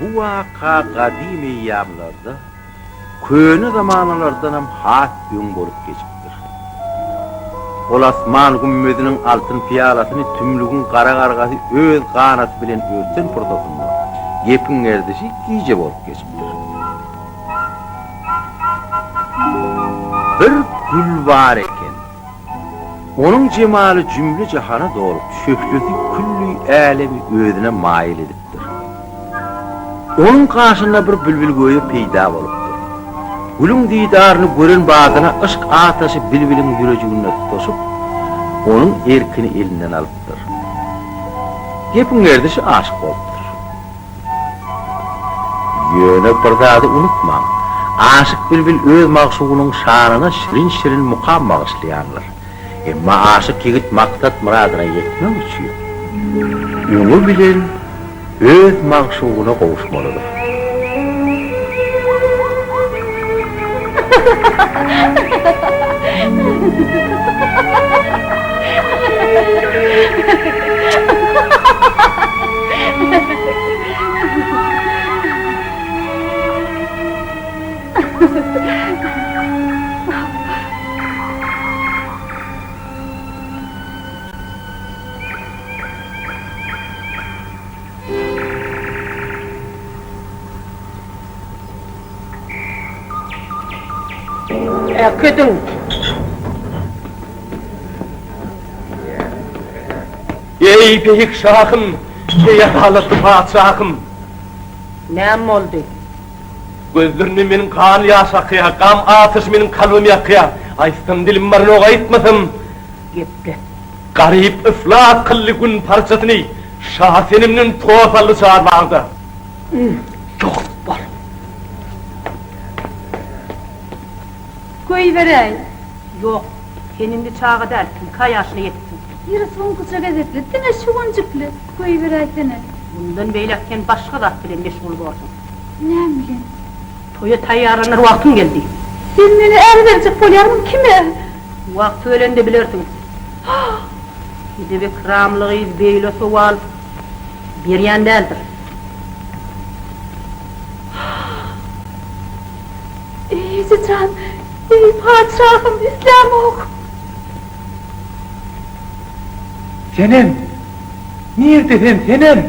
bu waka kadimi ýamlarda köne zamanlardan hem hat gün bolup geçipdir. Ol asman gümmediniň altyn piyalasyny tümlügün kara gargasy öz ganaty bilen örtsen portokunda gepin erdişi giýje bolup geçipdir. Bir gül var eken, onun cemali cümle cihana doğru şöhleti külli alemi özüne mail edipdir. Onun karşında bir bülbül göğü peyda bolupdur. Gülün didarını gören bağına ışk ataşı bilbilin yüreceğine tutuşup, onun erkini elinden alıptır. Gepin erdişi aşık bolupdur. Yöne bir zady unutmam. Aşık bilbil öz maksugunun şanına şirin mukam bağışlayanlar. Emma aşık yigit maksat muradına yetmek üçün onu bilen öz maksuguna kavuşmalıdır. Ködün. Ey beyik şahım, ey adaletli padşahım. Näme boldy? Gözlerini menin kan ýaş akýar, gam atış menin kalbymy ýakýar. Aýsam dilim barny ogaýtmasam. Gepde. Garyp iflas kılly gün parçasyny şah senimden towaly çağırmagda. Çok bar. Koy verey. Yok, kenindi çağa dersin, kayaşına yetsin. Yürüsün kısa gazetli, dine şuvancıklı. Koy verey dine. Bundan beylekken başka da bilen meşgul bolsun. Ne bileyim? Toya tayyarlanır vaktin geldi. Sen beni er verecek bolyarmın kime? Vakti ölen de bilirsin. Bir de ikramlığıyız beyle soğal. Bir yan değildir. Ey Zitran, ey padişahım, İslam oku. Senem, nerede senem?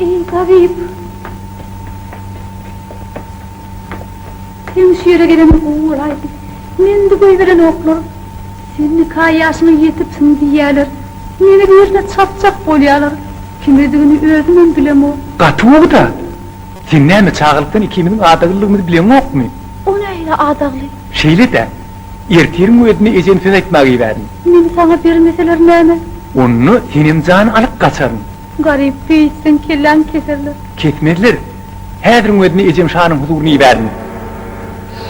Ey garip. Sen şu yere gelen oğulaydı. Men de koy veren oklar. Senin kayaşına yetipsin diýerler. Meni gözüne çapçak bolýarlar. Kim edigini özümen bilem o. Gatyp da. Sen näme çağılıktan ikimizin adaglygyny bilen okmy? O näyle adagly? Şeýle de. Erterin ödüne ejen söz aýtmagy berdim. Meni sana bermeseler näme? Onu senin can alıp kaçarım. Garip beyitsin kellen keserler. Ketmediler. Häzir ödüne ejem şanyň huzuruny berdim.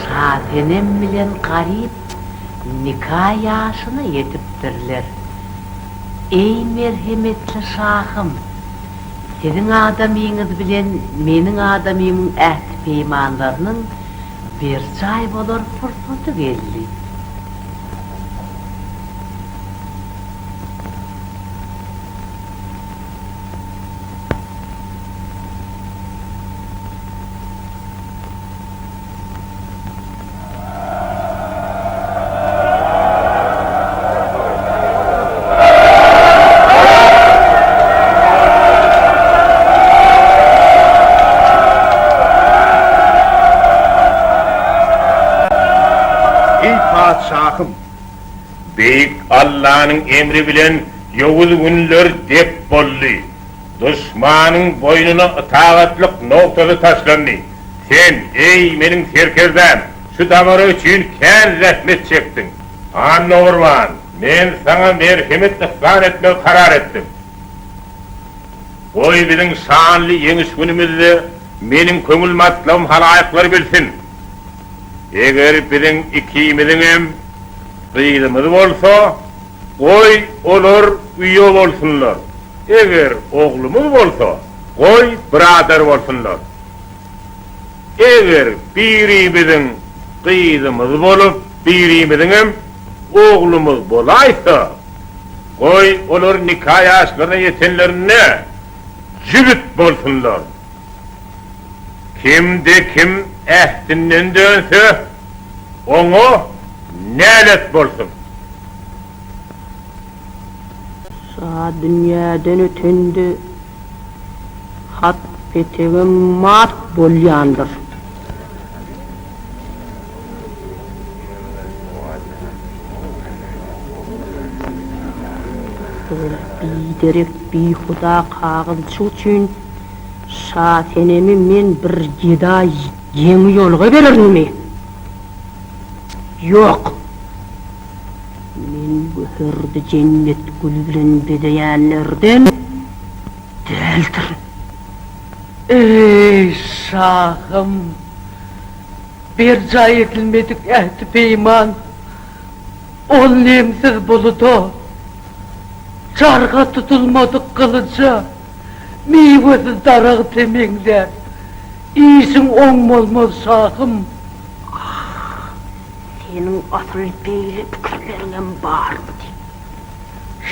Şahenem bilen garip nikah yaşına yetipdirler. Ey merhemetli şahım, sizin adamyňyz bilen meniň adamymyň ähdi peýmanlarynyň bir çay bolar fursaty geldi. Beyik Allah'ın emri bilen yovul günler dep boldy. Düşmanyň boynuna itaatlyk noktasy taşlandy. Sen ey meniň serkerdem, şu damara üçin kän rahmet çektin. Anna Orman, men sana merhemet ihsan etmek karar etdim. Oy biziň şanly ýeňiş günümizde meniň köňül matlabym halaýyklar bilsin. Eger biziň ikimiziň Kıydımız bolsa, koy olur üye bolsunlar. Eger oğlumuz bolsa, koy birader bolsunlar. Eger birimizin kıydımız bolup, birimizin oğlumuz bolaysa, Koy olur nikah yaşlarına yetenlerine cübüt bolsunlar. Kimde kim ehdinden dönse onu nelet bolsun. Sağ dünyadan ötende hat petegim mat bolyandır. Biderek bi Huda kağılçı üçün şatenemi men bir gida yeni yolga verirmi? Yok. Men bu hırdı cennet gülüren bedeyenlerden deldir. Ey şahım, bir cay ekilmedik ehdi peyman, ol nemsiz buludu, çarga tutulmadık kılıca, meyvesiz darağı temengler, iyisin on olmaz şahım. Senin asıl beyli fikirlerinin var mı?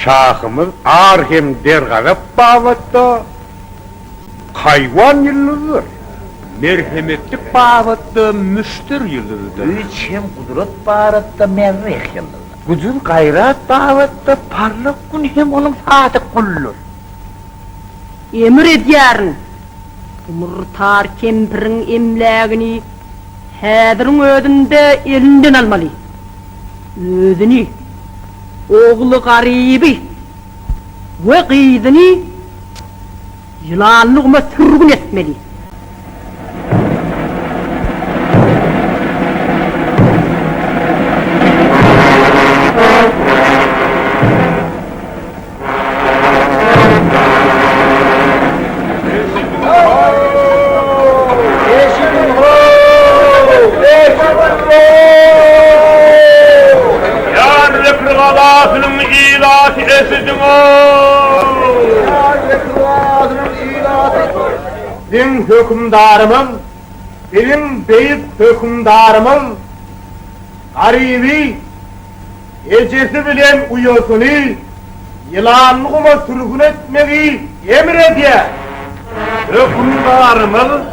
Şahımız ağır hem dergalep bağlattı. Hayvan yıldızdır. Merhametli bağlattı, müştür yıldızdır. Üç hem kudret bağıratta merrek yıldızdır. Gücün gayrat bağlattı, parlak gün hem onun sadık kullur. Emir ediyarın, murtar kempirin emlagini hädirin ödünde elinden almalı. Ödünü, oğlu garibi ve gıydını yılanlıqma sürgün etmeli. Benim hükümdarımın, benim beyit hükümdarımın garibi, ecesi bilen uyosunu, yılanlıqıma sürgün etmeyi emrediyor. Hükümdarımın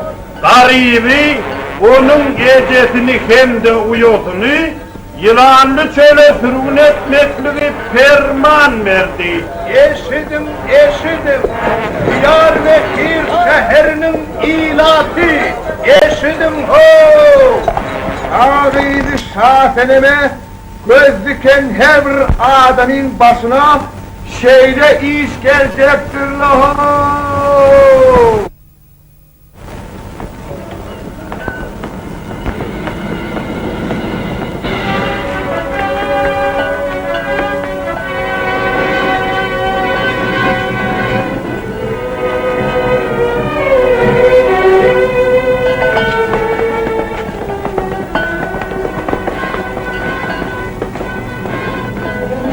garibi, onun ecesini hem de uyosunu, yılanlı çöle sürgün etmekliği ferman verdi. Eşidim, Diyarbakır şehrinin ilatı, eşidim ho! Ağabeydi şaseneme, göz diken her bir adamın başına şeyde iş gelecektir la ho!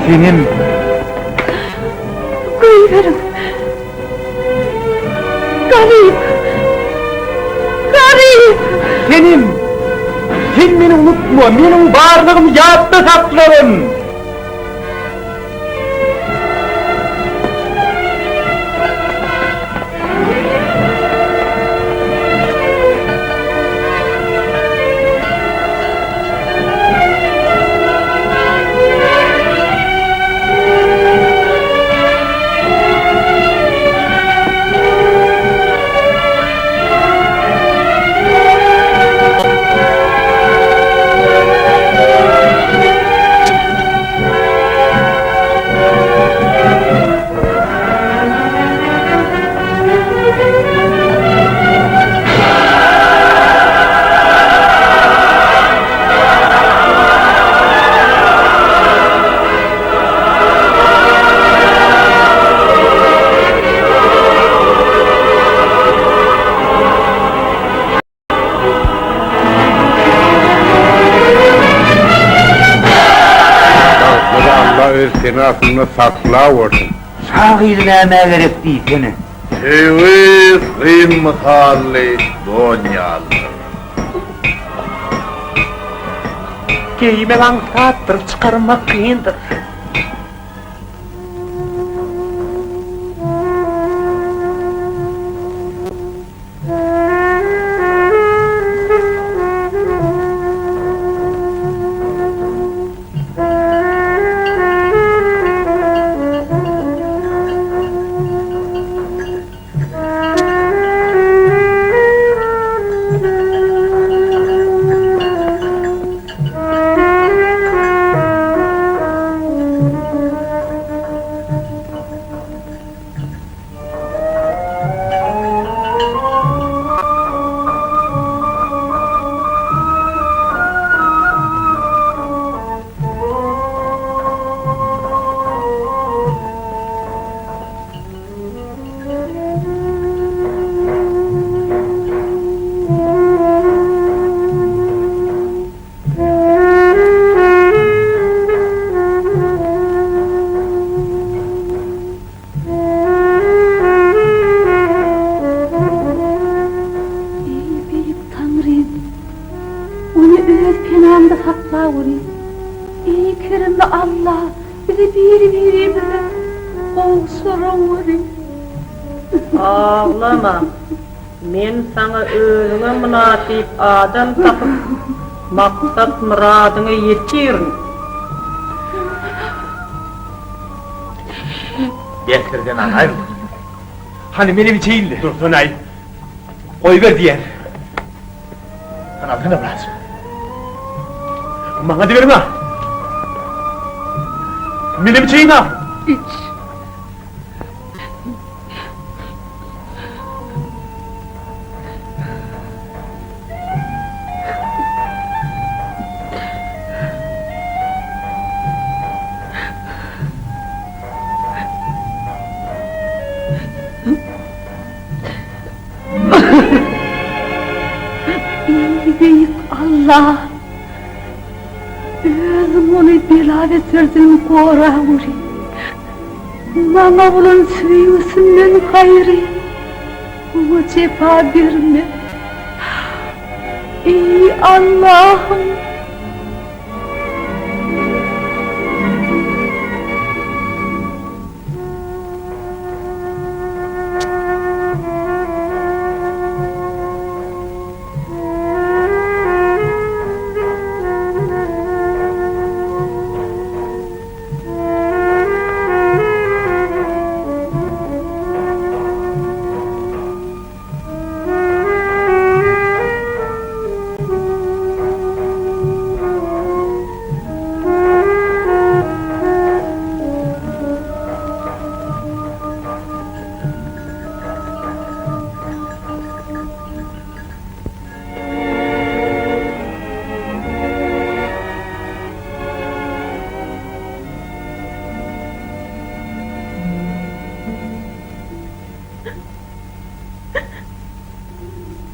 Senin Koyuverin. Garip. sen beni unutma, benim varlığım yadda saklarım. Seni aslında sakla vurdum. Sağ ilineme gerek değil seni. Evi kıymetli donyalı. Giyime lan sattır çıkarmak kıyındır. Gavuri. İyi kerimli Allah bizi birbirimize kavuşturavuri. Ağlama. Men sana özüne münasip adam tapıp maksat muradyna yetirin. Bekirden anayım. Hani benim içeyildi. Dursun ay. Koy ver diyen. Anlatına biraz. Bana de verme. Benim içeyim ha. İç. İyi büyük Allah. Özüm onu belavet sözünü koravuri. Bana bulan süyüsünden hayri. Bu cefa verme. Ey Allah'ım.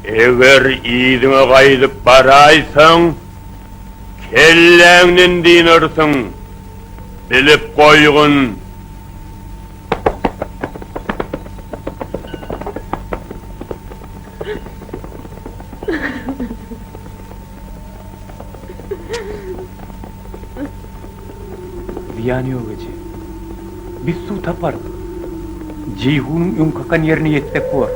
Eğer iyidine kaydıp baraysan, kelleğinin dinirsin, bilip koygun. Ziyan yok gece. Biz su taparız. Ceyhun'un ünkakan yerine yetsek var.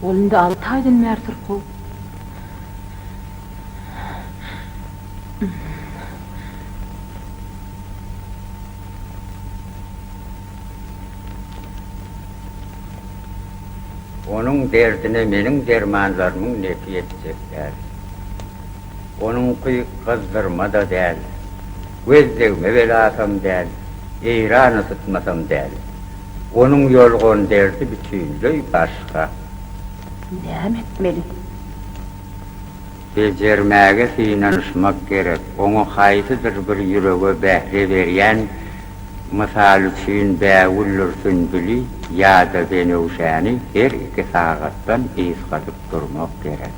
Olunda 6 aydan mertir kol. Onun derdine menin dermanlarımın nefi edecekler. Onun kıyık kızdırma da değil. Gözlevme velasam değil. İran ısıtmasam değil. Onun yolgun derdi bütünlüğü başka. Ne etmeli? Becermege sinanışmak gerek. Onu haysidir bir yüreğe behre veriyen, misal üçün bəğullursun bili, ya da benevşani her iki sağattan iz katıp durmak gerek.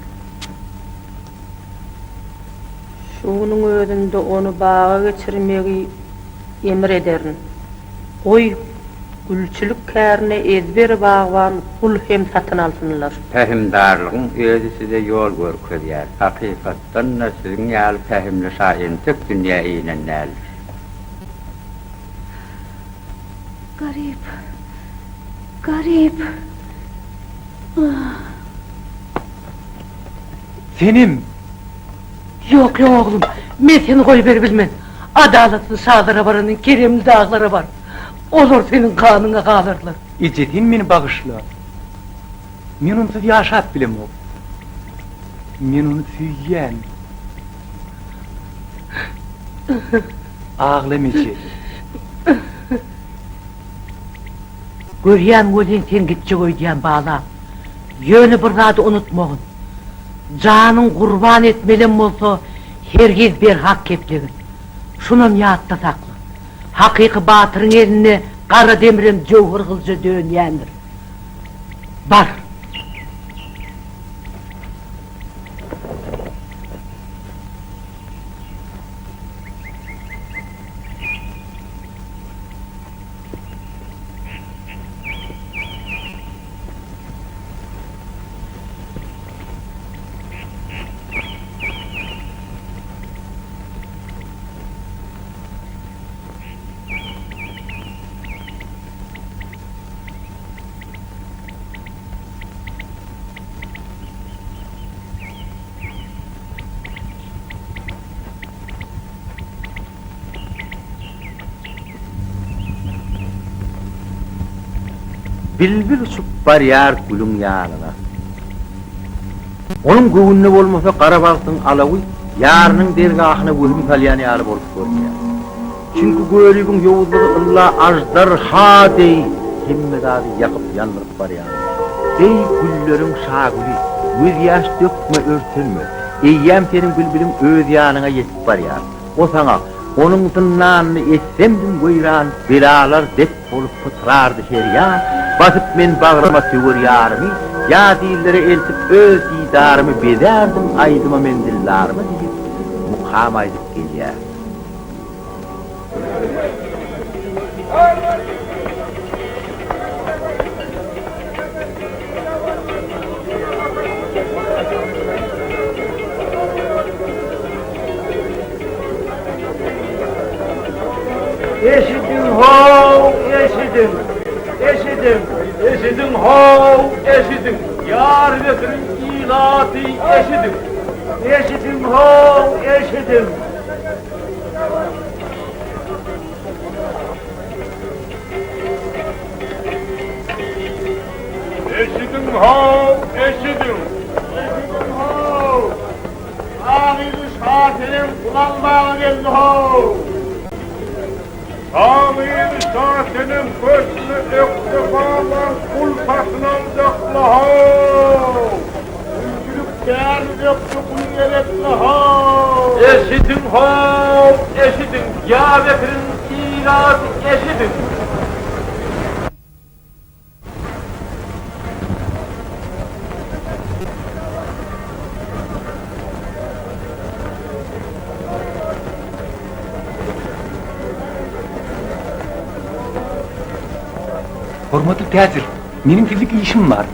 Şunun özünde onu bağa geçirmeyi emrederin. Oy, gülçülük kärine ezber bağvan kul hem satın alsınlar. Fehimdarlığın özü size yol görkezýär. Hakykatdan da sizin ýaly fehimli şahintik dünýä iýnenler. Garip. Garip. Senim. Yok yok oğlum. Ben seni koyuver bilmem. Adaletli sağlara varanın keremli dağlara var. Olur senin kanına kalırlar. İcetin beni bağışla. Men onsuz yaşap bilem o. Men onu süýýän. Ağlam Ecet. Görýän gözün sen gitçe koydiyan bağla. Yönü bir zady unutmagın. Canın kurban etmelin bolsa herkes bir hak keplegin. Şunun ýatda sakla. Hakyky batyryň eline kara demirin jowhur kılja dönýändir. Bar. bilbil uçup barýar gülüň ýanyna. Onun göwünde bolmasa Garabagtyň alawy ýarynyň dergahyna wöhüm salýan ýaly bolup görünýär. Çünki göwrügiň ýowuzlygy illa ajdar hadi himmedady ýakyp ýandyryp barýar. Ey gülleriň şaguli, göz ýaş dökme örtünme. Eýýäm senin bilbilim öz ýanyna ýetip barýar. O saňa onun tınnagyny etsemdim goýran belalar dep bolup pytrardy şerýan. Basyp men bagrama töwer ýarymy, ýa-dillere eltip öz diýdarymy bezärdim, aýdyma mendillarmy diýip mukam aýdyp gelýär. Eşidin ho, eşidin. Eşidin, eşidin ho, eşidin. Yar vekirin ilati eşidin. Eşidin ho, eşidin. Eşidin ho, eşidin. Eşidin ho. Ağzı şahirin kulağıma geldi ho. Ağzı şahirin köşkünü ektifalan kulpasından dökle ho. Ülkülük değer döktü kulyeletli ho. Eşidin ho, eşidin. Ya Bekir'in ilası eşidin. Hormatly täzir, mening fiziki işim var.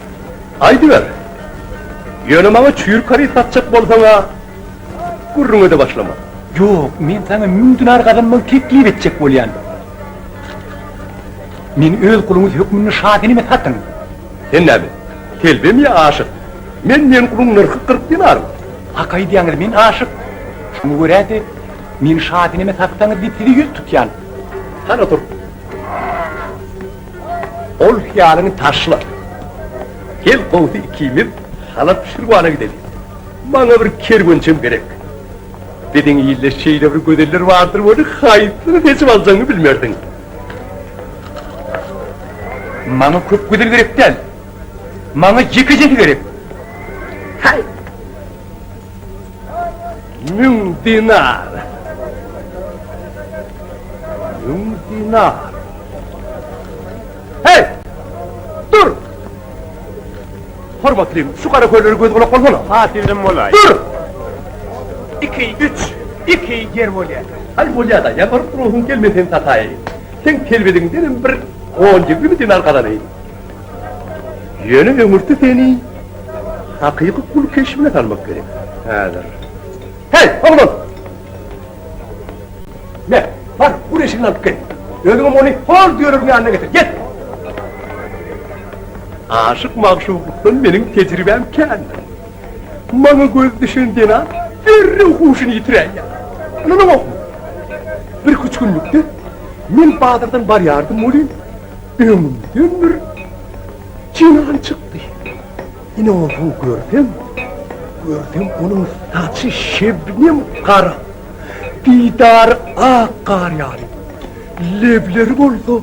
Haydi ver. Yönüm ama çüyür karıyı satacak bolsana. Gurrunu da başlama. Yok, men sana 1000 dinar kazanmak teklif etjek bolýan. Men öz kuluňyz hökmüni şahyny satyn. Sen näme? Kelbem ya aşık. Men kulun nırkı 40 dinar. Hakay diýäňiz, men aşyk. Şunu görädi, men şahyny satsaňyz diýip sizi ýüz tutýan. Sen otur. Ol hiyalyny taşla. Gel kovdu ikimiz, halat pişirgana gidelim. Bana bir kergönçem gerek. Dedin iyille şeyde bir gödeller vardır, onu hayıtsını seçip alacağını bilmerdin. Maňa köp gödel gerek däl. Maňa ýeki gerek. Hay! 1000 dinar. 1000 dinar. Hey! Dur! Hormatlıyım, şu karakolları göz kulak olsana. Hatildim olay. Dur! 2, 3, 2 yer bolýar. Hal bolya da, yapar ruhun gelmesen satayı. Sen kelbedin derim bir 10-20 dinar kazanayım. Yeni ömürtü seni hakiki kul keşfine salmak gerek. Hazır. Hey, oğlum! Ne? Var, bu reşini alıp gel. Öldüğüm onu hor diyorum yanına getir, git! Aşık mahşukluktan benim tecrübem kendi. Bana göz düşündüğüne bir huşunu yitiren ya. Anladın mı? Bir 3 günlükte men Badır'dan bar yardım olayım. Ömrümden bir cinan çıktı. Yine onu gördüm. Onun saçı şebnem kara. Didar akar yani. Lebleri boldu.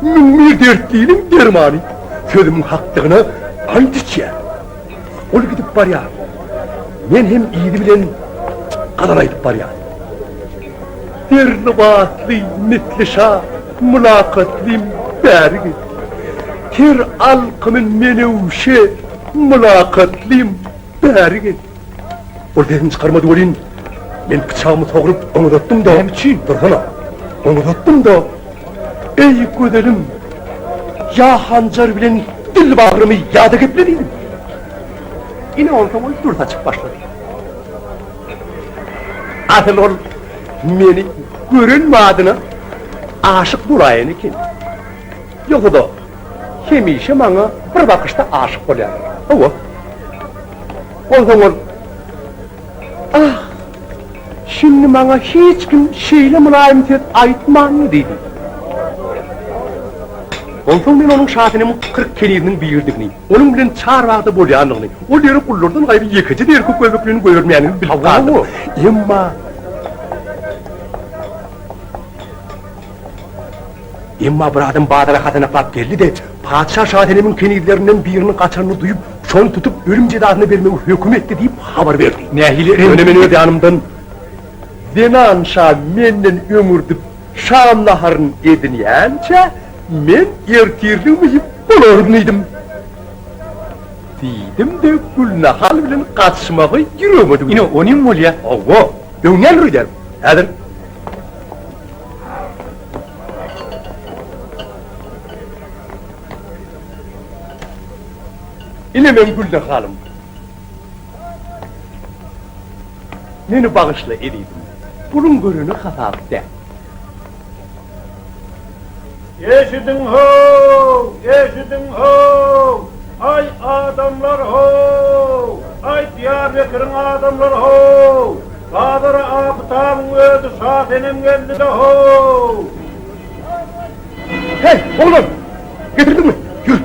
Mümmir dertliyinin dermanı. Sözümün hakkını antiçiye. Ol gidip bar ya. Men hem iyidi bilen kazanaydıp bar ya. Terlibatlı netlişa mülakatlıyım bergi. Ter alkımın menevşe mülakatlıyım bergi. Ortadan çıkarmadı olin. Men bıçağımı soğurup onu tuttum da. Hemçin. Dursana. Onu tuttum da. Ey gödelim. Ya hancar bilen dil bağrımı yağda keplediydim. Yine olsa o dursa çık başladı. Asıl ol meni görünme adına aşık bulayın iken. Yoksa da hemişe bana bir bakışta aşık bolýar. Owa. O zaman ah şimdi bana hiç kim şeyle mülayimset aytman dedi. Ondan men onun şahatynyň 40 kelidiniň biýirdigini, onuň bilen çarwagda bolýanlygyny, o ýere kullardan gaýry ýekiji derki göbeklerini görmänini bilip kaldım. Emma bir adam badara hatana aklap geldi de, padişah şahatynyň kenidlerinden birini kaçarını duyup, şonu tutup ölüm cezasyny bermegi höküm etdi diýip habar berdi. Nähili Önemen öde yanımdan, Zenan şah menden ömürdip şam naharın edinýänçe, men ertirdim biýip bolarmydım. Diýdim de Gülnahal bilen gaçmagy ýüremedim. Ine onuň bolýa. Awa, öňel rüýder. Häzir ine men Gülnahalym. Meni bağışla ediydim. Bunun görünü hatapta. Eşidin ho, eşidin ho, ay adamlar ho, ay Diyarbakır'ın adamlar ho, Kadırı Apıtağın ödü şahtenim geldi de ho. Hey oğlum, getirdin mi? Yürü.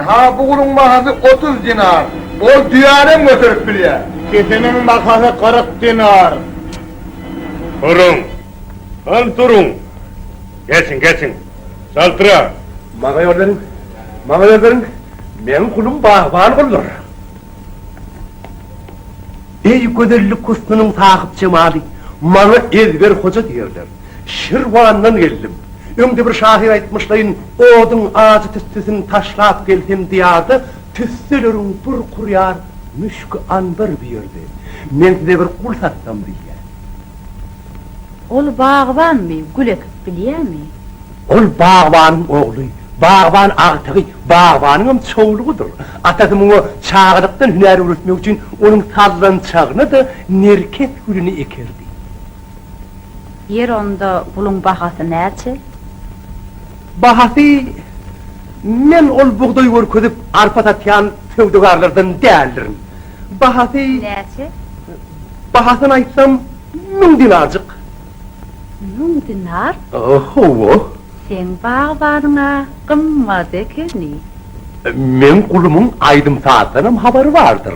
Ha bu kulun bahası 30 dinar. O dünyanın götürüp bilýär. Kesenin bakası 40 dinar. Durun, al durun. Geçin, saltıra. Maga ýol men kulum bağban kullar. Ey gözellik kusnunyň tahyp jemaly, maňa ezber hoja diýerler. Şirwandan geldim. Öňde bir şahyr aýtmyşlaýyn, oduň ağzı tüstüsini taşlap geldim diýardy, tüstüleriň bir kurýar, müşk anbar biýerdi. Men size bir kul satsam diýär. Ol bağbanmy, gül ekip bilýärmi? Ol bağbanyň ogly, bağban agtygy, bağbanyň çoğulugudur. Atasy muňa çağırykdan hünär öğretmek üçin onuň sallançagyny da nerket gülüni ekerdi. Yer onda bulun bahasy näçe? Bahasy men ol buğday görkezip arpa satýan sewdegarlardan däldirim. Bahasy Näçe? bahasyny aýtsam 1000 dinarjyk. 1000 dinar? Oho. Sen bağbanyňa gymmat ekeni. Men kulumyň aýdym saatdanam habary bardyr.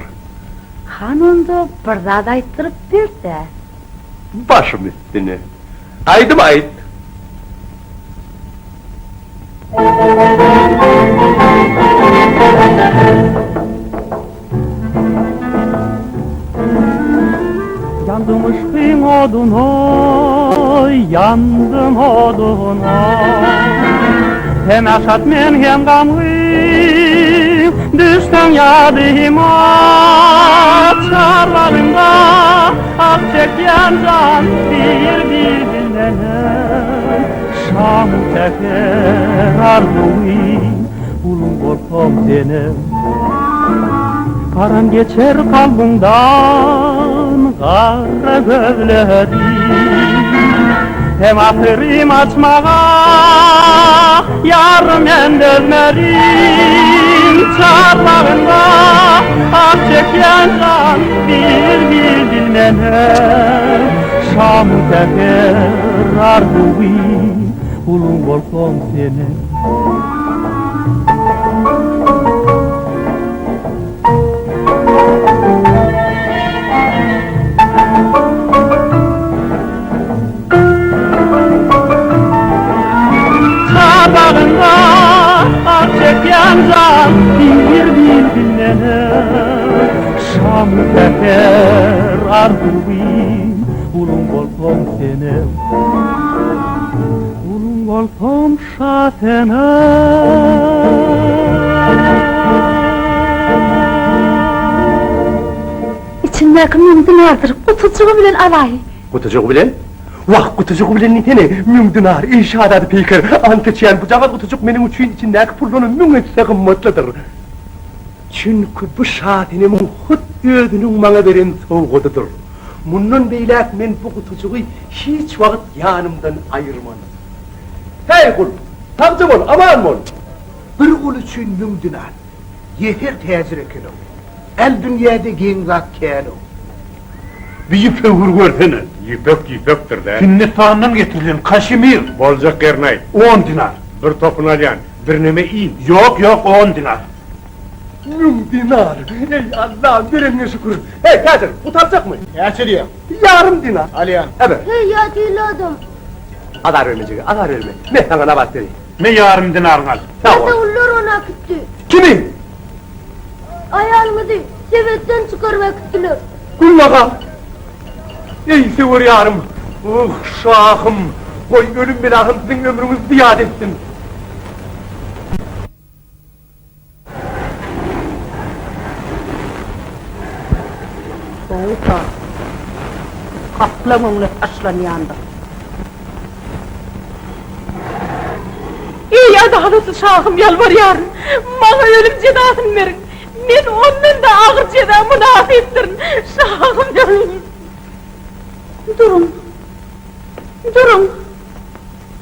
Han onda bir zat aýtdyryp berdi. Başym üstüne. Aýdym aýt. Yandım ışkın oduna, yandım oduna. Hem aşat men hem gamlıyım, düştüm yadıma. Çarlarında ak çekyen can bir bilmenem. Şam teker arzuim, ulum korkom denem. Karan geçer kalbimdan kara gözlerim. Hem ahırım açmağa yarım en dözmerim. Çarlarında ak çeken can bir bilmenem. Şam teker arzuim, ulum korkom denem. Şamı teker arduin ulun voltom senem ulun voltom şatena İçindeki mümdünardır, kutucuğu bilen alay. Kutucuğu bilen? Vah kutucuğu bilen nitene, mümdünar, inşaat peykir, antıçıyan bucağa kutucuk menin üçün içindeki pullunun mün etse kımmatlıdır. Çünkü bu şatinimin hut ödünün bana veren soğuğudur. Bundan beylek men bu kutucuğu hiç vakit yanımdan ayırmam. Hey kul, tamcım ol, aman ol. Bir ul üçün mümdünar, yeter tezir ekino. El dünyada gen zat keno. Bir yipek vurgörsene. Yipektir de. Hindistan'dan getirilen kaşimir. Bolcak gernay. 10 dinar. Bir topun alayan. Bir neme iyi. Yok 10 dinar. Mümdünar, ey Allah'ım verene şükür. Hey Kadir, utanacak mı? Gerçi diyor. Yarım dinar. Aliyan. Evet, Hey ya deli adam. adar ölmeyecek, adar ölme. Ne sana ne bastırayım? Ne yarım dinarın al. Sağ ol. Ullur ona gitti. Kimin? Ayağımı değil, sevetten çıkarmak gittiler. Kullağa! Ey sever yarım! Şahım! Koy ölüm belahım sizin ömrünüz ziyade etsin! Soğukta. Kaplan onu taşlan yandı. İyi adaletli şahım yalvarıyorum. Bana ölüm cezasını verin. Men ondan da ağır ceza münaf ettirin. Şahım yalvarıyorum. Durun. Durun.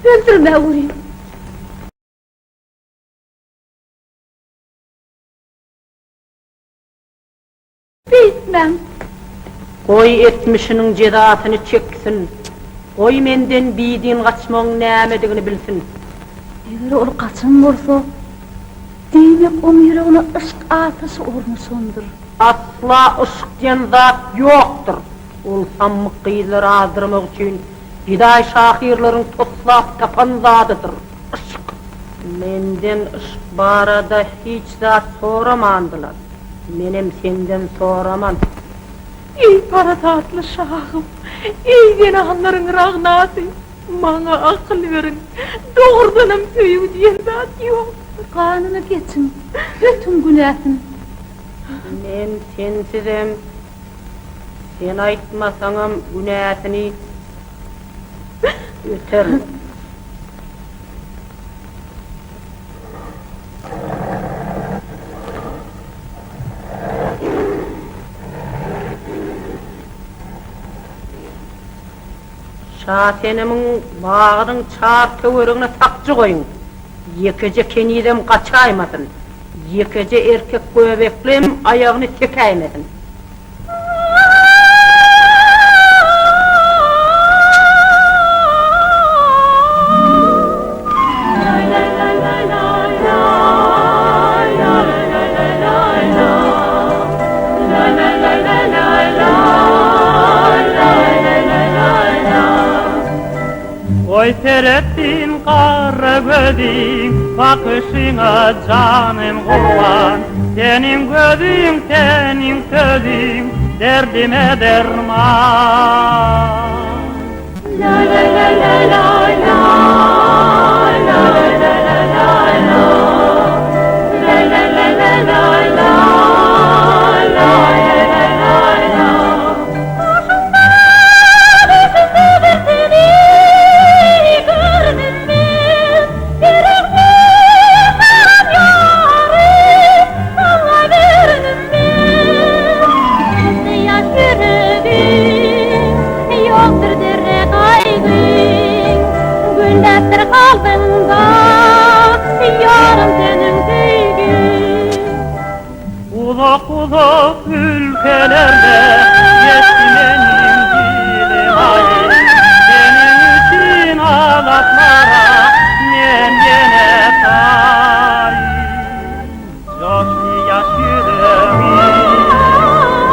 Öldürme vurayım. Bitmem. Koy etmişinin cezasını çeksin. Koy menden biydiğin kaçmanın nämedigini bilsin. Eğer ol kaçın olsa, demek onun yüreğine ışık ateşi olmuşundur. Asla ışık diyen zat yoktur. Ol sammık kıyıları azdırmak için Hiday şahirlerin toslap tapan zatıdır. Işık. Menden ışık barada hiç zat soramandılar. Menem senden soraman. İyi para tatlı şahım. İyi günahların rahnası. Bana akıl verin. Doğrudanım söyüm diyen zat yok. Kanını geçin, bütün günahını. Men sensizem. Sen aytmasaňam günäsini öter. Şatenimin bağırın çar töwerine sakçı koyun. Yekece kenidem kaçaymasın. Yekece erkek göbeklem ayağını tekaymesin. Oy terettin kara gözün, bakışına canım kurban. Senin gözün, senin sözün, derdime derman. La la la la la la, la la la la la la, la la la la la la, la la la la la. Uzak uzak ülkelerde geçti benim dilim ayı. Senin için ağlatlara men gene sahip. Coştu yaş yüreğim,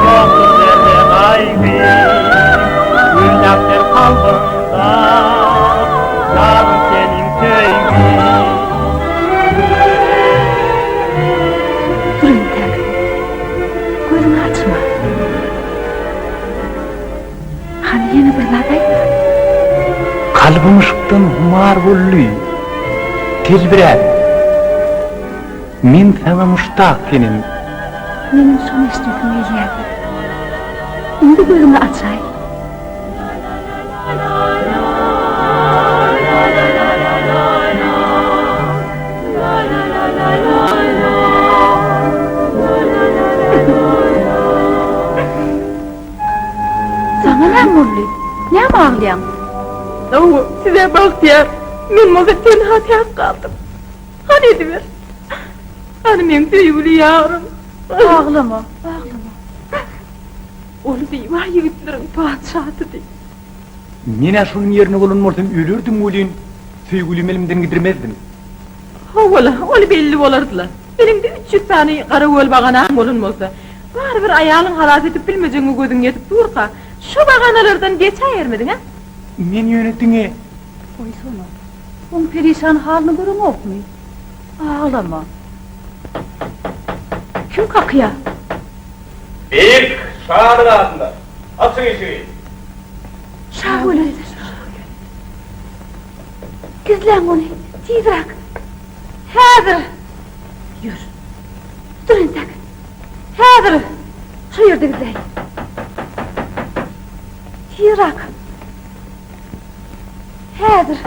yoktur derde kaybım. Güldaptır kalbimda, yarım senin köyün. Durun tek, gözünü açma. bar bolly. Tezbirät. Min sana muştaq senin. Menin son istediğim eliyerdi. Indi gözümü açay. Sana ne murli? Ne mi ağlayan? Size baktiyar, men moza tenha tiyat kaldım. Hani ediver? Hani men sevgili yarım. Ağlama, ağlama. Onu deyva yigitlerin padişahı dey. Mine şunun yerine bulunmarsam ölürdüm ulin. Sevgilim elimden gidirmezdim. Ola, onu belli olardılar. Elimde 300 tane kara öl bağanağım olunmasa. Var bir ayalın halas etip bilmeceğini gözün yetip durka. Şu bağanalardan geçer ha? Men yönettiğine. Oysana, onun perişan halini görün okmuyor. Ağlama. Kim kakıyor? Beyik, şahının ağzında. Açın işini. Şahulet. Gizlen onu, tiydirak. Hazır. Yürü. Durun tak. Hazır. Şu yerde gizlen. Tiydirak. Hazır.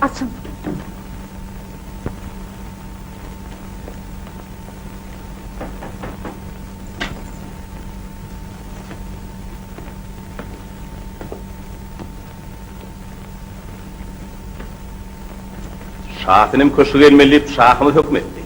Açın. Şahsinem köşü gelmeliyip şahımı hükmetti.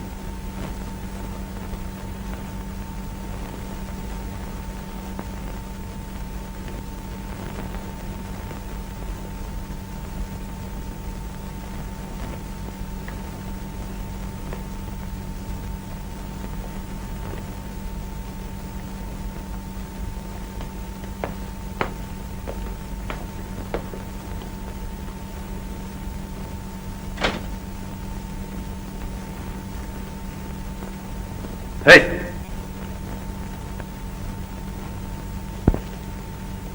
Hey!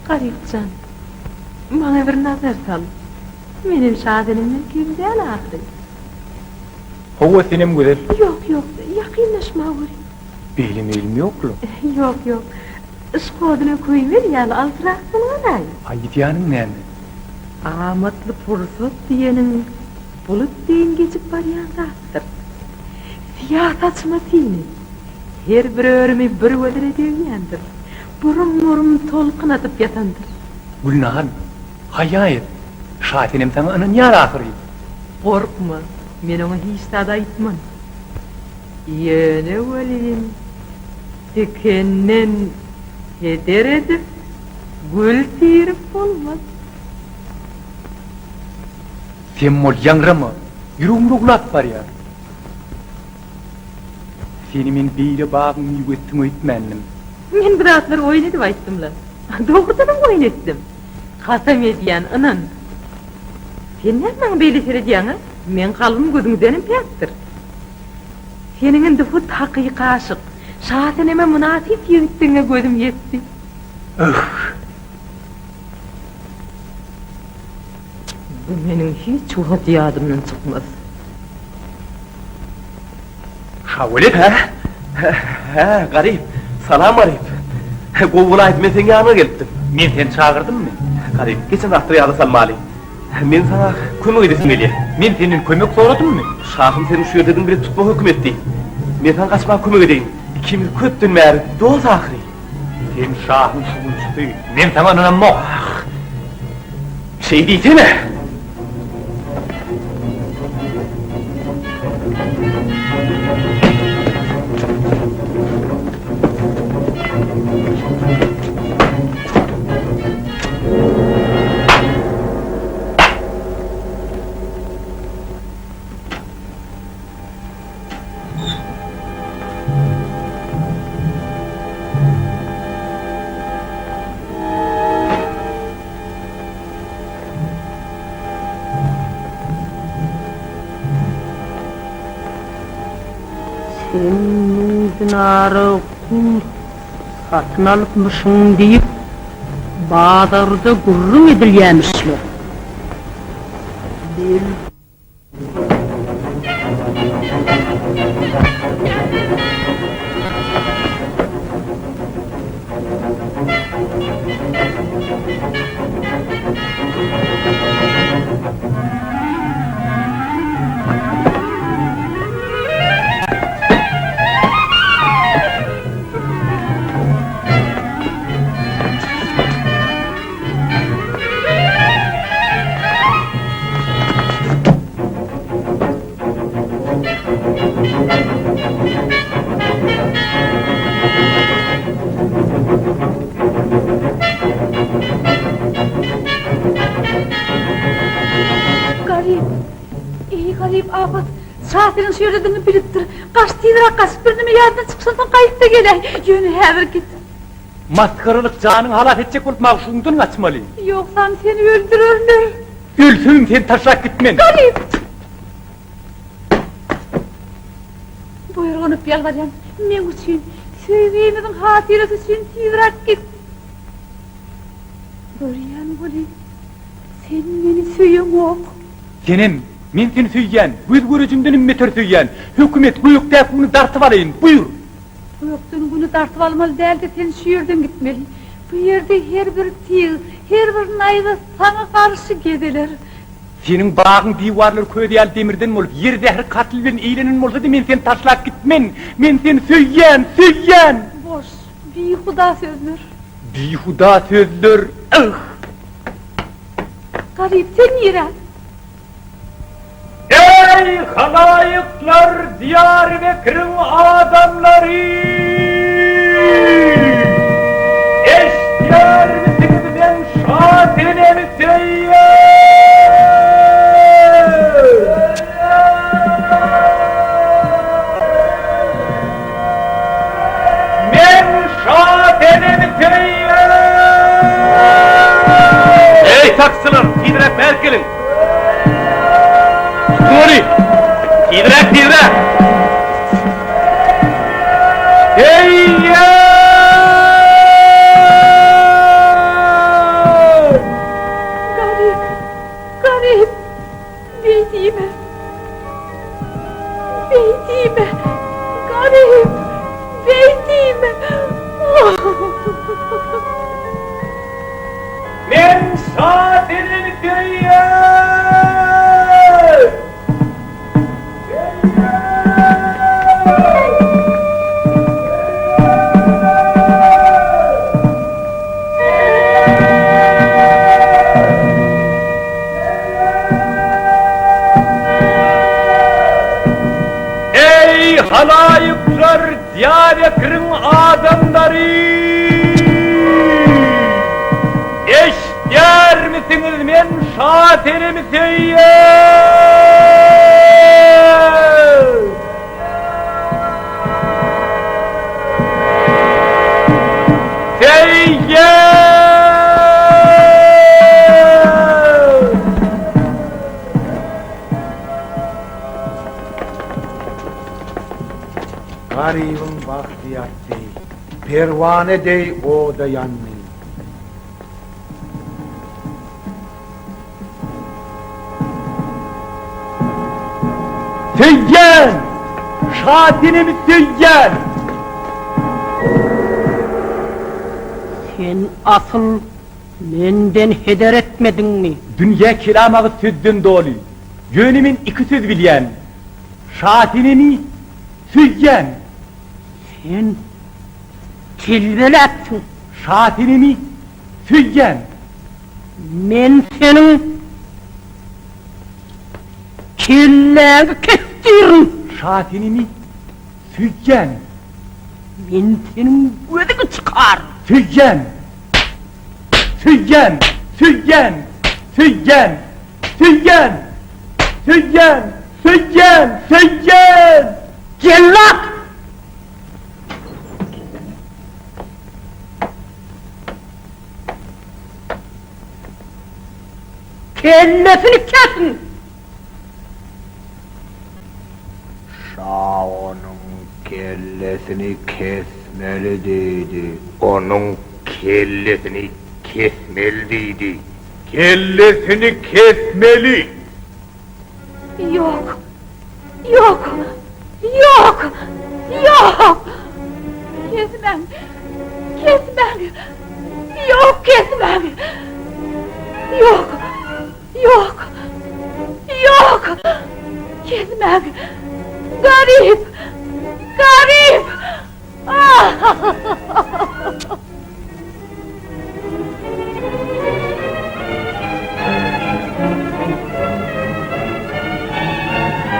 Garipcan, bana bir nazar sal. Benim şadenimle kimde alaklı? Hova senem güzel. Yok, yakınlaşma vurayım. Belim yoklu. Yok. Işkoduna koyuver yani altıraksın anayım. Aydiyanın nende? Amatlı pursuz diyenin bulut deyin geçip barayan zattır. Siyah saçma seni. Her bir örümü bir ödere devyendir. Burun tolkun atıp yatandır. Gülnahan, hayır. Şahtenim sana anın yar ahırı. Korkma, men ona hiç tada aytman. Yöne olayım, tükenen heder edip, gül seyirip olmaz. Sen mol yangrama, yüreğimde kulak var ya. Seni men beyle bağımı yügettim öğütmendim. Men birazlar oyun edip ayttım lan. Doğrudan oyun ettim. Kasam ediyen anan. Sen nereden beyli serediyen ha? Men kalbim gözüngdenim pektir. Senin indi hut hakiki aşık. Şahatıneme münasip yigitliğine gözüm yetti. Bu menin hiç uhat yadımdan çıkmaz. Şahulet ha? Ha, garip. Salam garip. Kovula etmesen yanına geldim. Men sen çağırdın mı? Garip, geçen rahtır yalı salmalı. Men sana kömük edesin geliyor. Men senin kömek soradın mı? Şahım senin şu yerden bile tutma hükmetti. Men sana kaçma kömük edeyim. İkimiz köttün meğer, doğuz ahiri. Sen şahın şumuncusu. Men sana anamam. Şey diyesene. Senin dinarı kul satın alıpmışın deyip bazarda gurrun edilýämişler. Garip afat, saatinin söylediğini biliptir. Kaç tiydirak kaçıp birine yerden çıksandan kayıp da geley. Yönü hever git. Maskaralık canın halat edecek olup mağşundan kaçmalı. Yoksa seni öldürürler. Ölsün sen taşak gitmen. Garip! Buyruğunup yalvarayım. Men üçün, söyleyemedin hatiresi üçün tiydirak git. Görüyen boli, sen beni söyün ok. Senin, men seni söyleyen, göz görücümden ümmeter söyleyen, hükümet bu yükte bunu dartıp alayın, buyur. Bu yoktuğunu bunu dartıp almalı değil de sen şu yerden gitmeli. Bu yerde her bir tiyy, her bir nayda sana karşı gedeler. Senin bağın divarları köydeyal demirden mi olup, yerde her katil bilen eğlenin mi olsa da men seni taşlak gitmen, men seni söyleyen. Boş, bihuda sözler. Bihuda sözler, Garip, sen yere. Ey halayıklar, diyar ve kırım adamları! Eşkıya misiniz ben şatine mi söyleyeyim? Ben şatine mi söyleyeyim? Ey taksılar, idrak merkelin! Turi! İdrak! Hey ya! Garip! Beytime! Garip! Beytime! Men şahidim söyleyeyim! Ey halayıklar, Diyarbakır'ın adamları! Eşkıya misiniz men şaterimi söyleyeyim? Garibin bahtiyat dey, pervane dey o da yanmay. Söyleyen! Şatinimi söyleyen! Sen asıl menden heder etmedin mi? Dünya kiramağı sözden dolu. Yönümün iki söz bilen. Şatinimi söyleyen! Sen tilbeletsin. Şatinimi söyleyen! Men senin killeğini kestirim. Şatinimi söyleyen! Men senin gözünü çıkar. Söyleyen! Cellat! Kellesini kesin. Şaonun kellesini kesmeli deydi. Onun kellesini kesmeliydi. Kellesini kesmeli. Yok. Yok. Yok. Yok. Kesmem. Kesmem. Yok kesmem. Yok. Yok. Yok. Kesmem. Garip. Garip. Ah!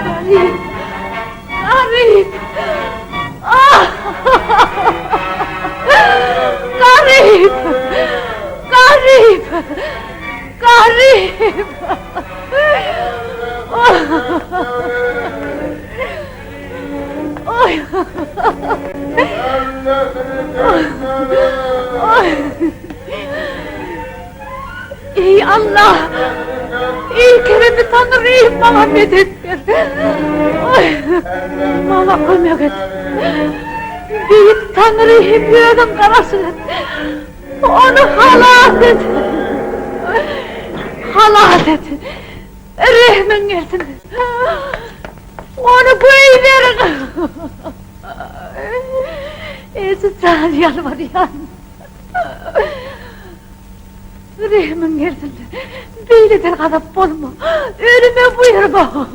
Garip. Garip. Ah! Garip. Garip. Garip. Oy. Ey Allah! Ey Kerem-i Tanrı'yım bana medet ver! Oy! Bana ömek et! Büyük Tanrı'yım göğün karasın et! Onu halat et! Halat et! Rehmin gelsin! Onu koyuverin! Ey Sultan yalvarıyan! Rehmin gelsin! Beyleden kadar bolma! Ölüme buyurma!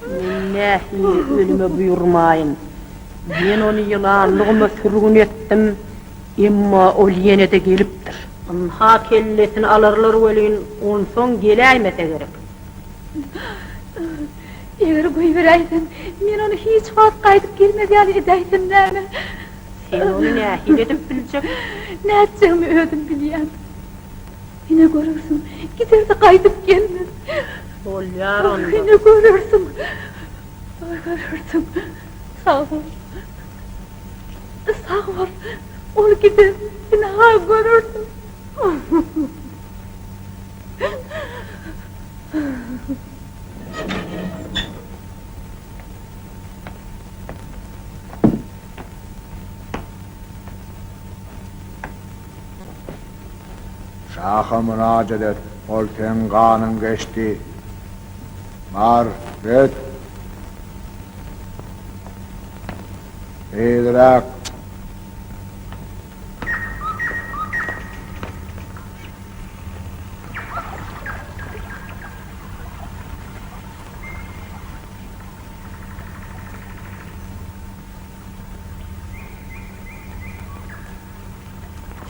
Lillahi ölüme buyurmayın. Ben onu yılanlığıma sürgün ettim. Emma ol yine de geliptir. Ha kellesini alırlar ölün, on son geleymese gerek. Eğer koyuveraydın, men onu hiç vaqt qaytıp gelmeden edeydim näme? Sen onu ne edip bilecek? Näçemi ödüm bilýän. Yine görürsün, gider de qaytıp gelmez. Ol yar onda. Yine görürsün. Görürsün. Sağ ol. Sağ ol. Ol gider, yine ha görürsün. Şaha müracaat et, ol sen kanın geçti. Mar, ret. İdrak.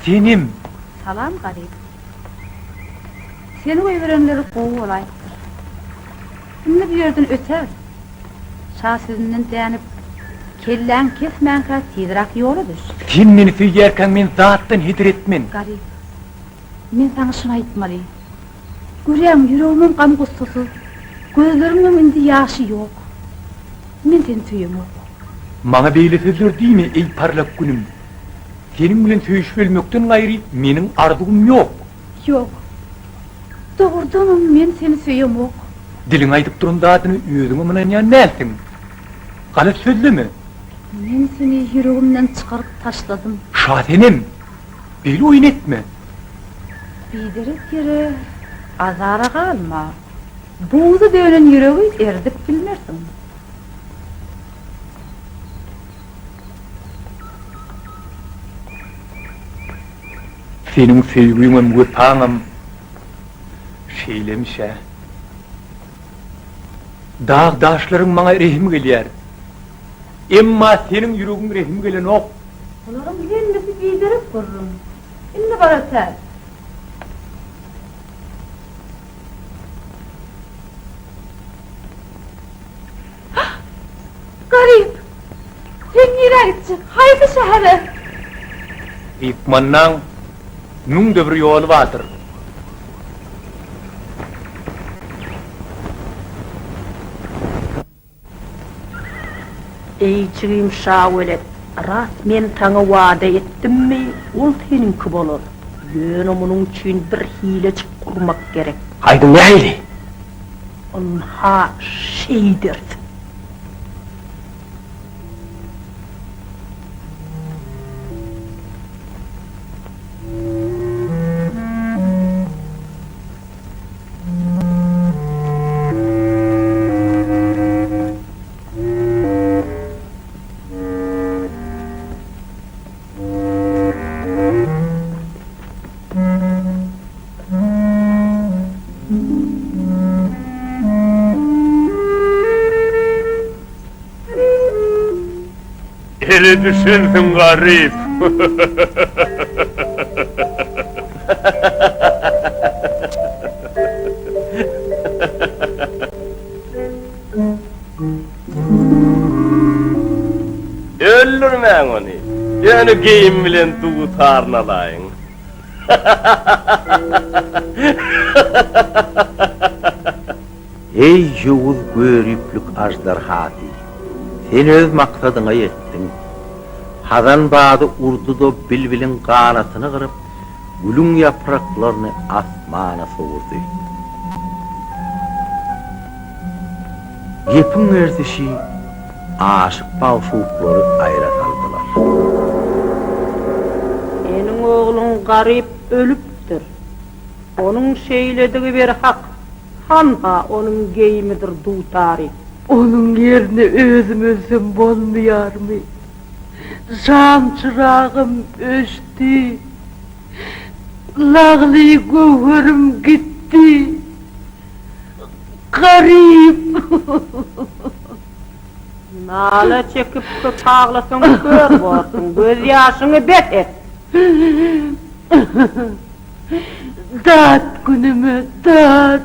Senim. Salam garip. Seni koyuverenleri kovu olaydır. Şimdi bir yerden öter. Şah sözünden dayanıp, kellen kesmenka tidrak yoludur. Sen meni süýerken men zatdan hidir etmen. Garip. Men sana şunu aytmalıyım. Göreyim yüreğimin kan kustusu. Gözlerimin indi yaşı yok. Men seni tüyüm yok. Maňa beýle sözler diýme ey parlak günüm. Senin bilen söýüşip ölmekden gaýry meniň arzugum ýok. Yok. Doğrudan men seni tüyüm yok. Diliň aýdyp duran zatyny özüňe menen ýa näsin? Galat sözleme. Men seni yüreğimden çıkarıp taşladım. Şadenim. Beýle oýun etme. Biderek yere azara kalma. Buğdu dönen yüreği erdip bilmersin. Senin sevgiňem wepaňam şeýlemişe. Dağ daşlaryň maňa rehim gelýär. Emma senin yüregiň rehim gelen ok. Onların gelmesi biderek görürüm. Indi bara sen. Garip. Sen nereye gittin? Haydi şehre. Hikmannaň nung da bir ýoly bardyr. Ey çiğim şawelet, rast men taňa wada ettimmi, ol seninki bolar. Ýöne munuň üçin bir hile kurmak gerek. Haýdy nähili? Onha şeydir. Ele düşündüm garip. Öldürmeyin onu. Yani giyim bilen tuğutarın alayın. Ey Yavuz görüplük ajdarhati, sen öz maksadyna yettin. Hazan bağdı urdu da bilbilin qanatyny kırıp, gülün yapraklaryny asmana sowurdy. Yepin ersişi, aşık bağışuklary aýra saldylar. Senin oğlun garip ölüptür. Onun şeylediği bir hak. Hanha onun geyimidir dutari. Onun yerine özüm özüm bolmayar mı? Can çırağım öştü. Lağlı gövherim gitti. Garip. Nala çekip köp ağlasın kör bolsun. Göz yaşını bet et. Dat günümü dat.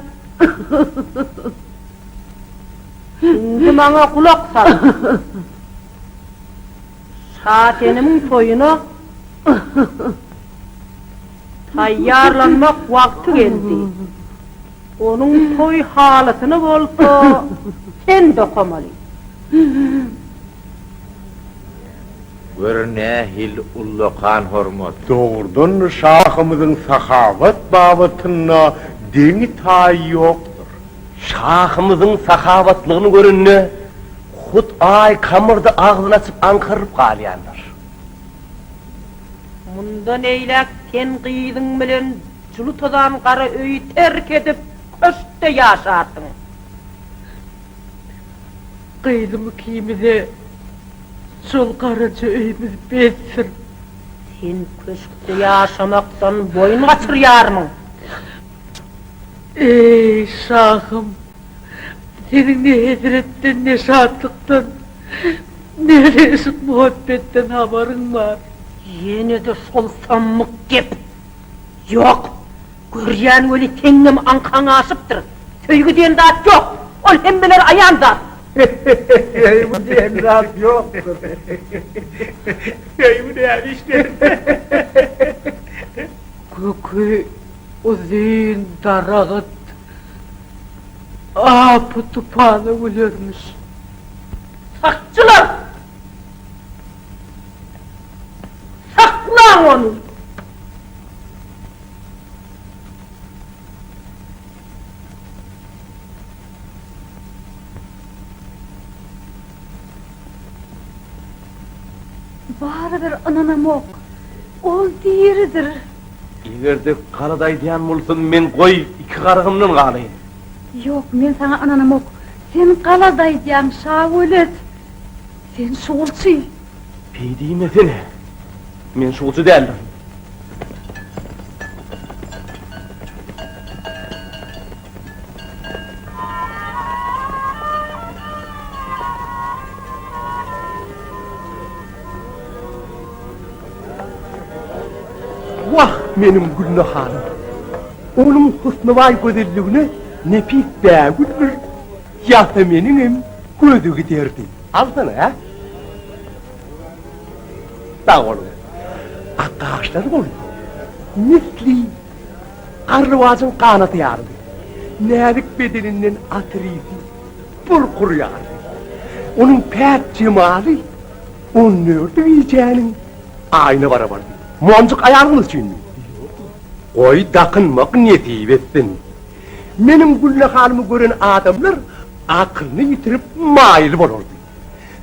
Şimdi bana kulak sal. Şatenimin toyuna tayyarlanmak vakti geldi. Onun toy halatını bolsa sen dokunmalı. Görnähil ullakan hormat. Doğrudan şahımızın sahavat babatyna deni tayi yoktur. Şahımızın sahavatlygyny görünne hut ay kamırda ağzını açıp ankırıp qalyanlar. Mundan eylek sen kıydın bilen çulutadan kara öýü terk edip köşkte yaşardın. Kıydımı kiyimize şol karaca öyümüz betsin. Sen köşkte yaşamaktan boyun kaçırýarmyň. Ey şahım, senin ne hezretten ne şatlıktan, ne reşit muhabbetten haberin var. Yine de şol sammık gep. Yok, görýän öli teňnem ankaňa aşypdyr. Söýgü diýen zat yok, ol hem biler aýan zat. Ey bu diyen zat yoktur. Ey bu diyen işte. Kökü uzun darağıt, apı tupanı ölürmüş. Sakçılar! Saklan onu! Bari bir ananam ok. Ol diýeridir. Egerde kaladay diýen bolsun men goý iki garygymdan galyň. Yok, men sana ananam ok. Sen qaladay diýen şagulet. Sen şolçy. Peýdime seni. Men şolçy däldim. Vah benim Gülnahanım. Onun husnu vay gözelligine nepis bägüldür. Ýa-da meniňem gözü giderdi. Alsana ha? Sağ ol. Akaşlar boldy. Misli arwazın qanaty ýardy. Nälik bedeninden atrisi burqurýardy. Onun pät cemaly on nördi wiýjäniň aýna barabardy. Muamcık ayarınız için mi? Oy dakınmak niyeti etsin. Benim Gülnahanımı gören adamlar aklını yitirip mail bolurdu.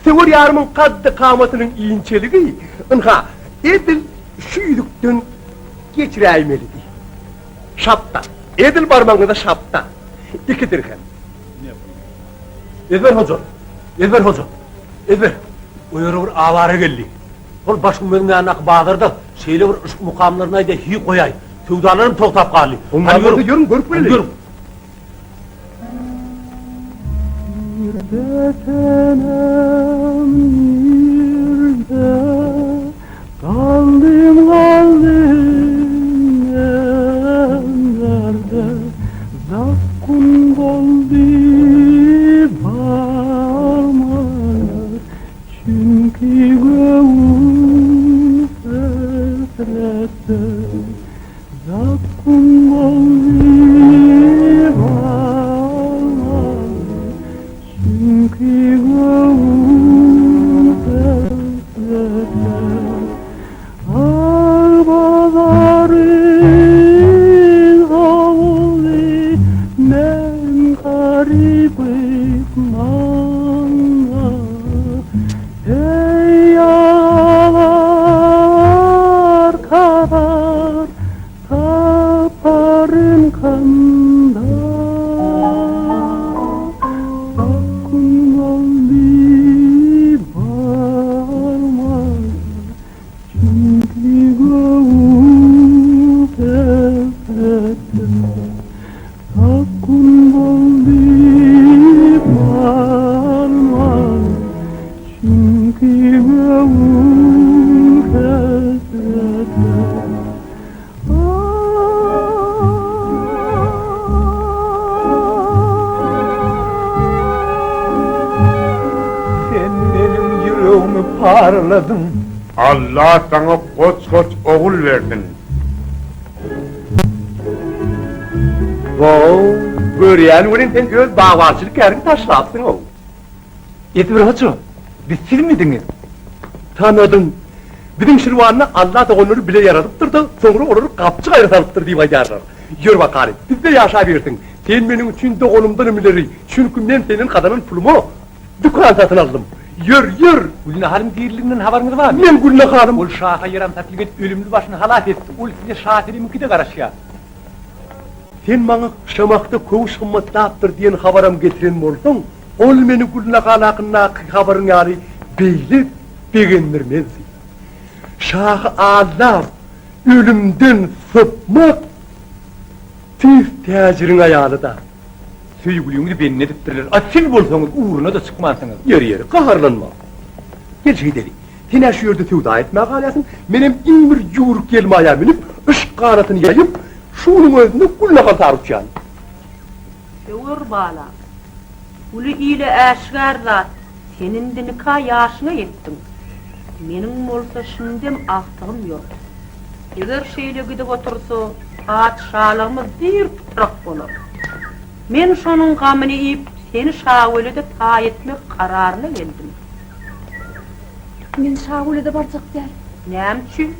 Sever yarımın kaddı kamatının iyinçeligi, ınha edil şüydükten geçireymeliydi. Şapta, edil parmağında şapta. İki dirhem. Ezber hoca, ezber hoca, ezber. O yere bir avara geldi. Ol başım benim yanak bağırdı. Şeyle bir ışık mukamlarına da hi koyay. Tövdalarım toktap kaldı. Onları da görün, görüp verin. Görün. Nerede senem nerede kaldım nerede zakkun oldu barmalar çünkü göğüm fesrette zakkun oldu barmalar çünkü göğüm fesrette Arbaların havli men garibik manna Ey ağlar kadar taparın kanda Sakın oldu barmaz çünkü göğüm fesrette Sakın oldu barmaz çünkü göğüm fesrette Sen benim yüreğimi parladın Allah sana koç oğul versin. Görüyen ulan sen göz bağvarçılık yerini taşlarsın o. Yetibir hoçu, biz siz miydiniz? Tanıdın. Bizim şirvanına Allah da onları bile yaratıptır da sonra onları kapçı ayrıtalıptır diye ayarlar. Yürü bakalım, biz de yaşayabilirsin. Sen benim için de onumdan ümüleri. Çünkü ben senin kadının pulumu dükkan satın aldım. Yür. Gülüne halim diriliğinden haberiniz var mı? Ben Gülüne Hanım. Ol şaha yaram tatlıget ölümlü başını halat etti. Ol size şahitli mükide karışıyor. Sen bana şamakta koğuş hımmatlattır diyen haberim getiren oldun. Ol meni Gülüne Hanım'ın haberin yani beylik beğendirmez. Şah Allah ölümden sıpmak tiz tecirin ayağını da. Söygülüğünü ben ne diptirirler. Asil bolsanız uğruna da çıkmazsınız. Yeri, kaharlanma. Gel şey deli. Sen şu yerde tevda etme galasın. Benim İmir yuruk gelmaya binip, ışık kanatını yayıp, şunun özünde Gülüne Hanım tarıkçan. Şöğür bala. Ulu ile eşgarla senin de nikah yaşına yettin. Menin olsa şimdim ahtığım yok. Eğer şeyle gidip otursa, padişahlığımız bir pıtrak olur. Men şonun gamını iyip, seni şavelede ta etmek kararına geldim. Men şavelede barcak der. Nämçi?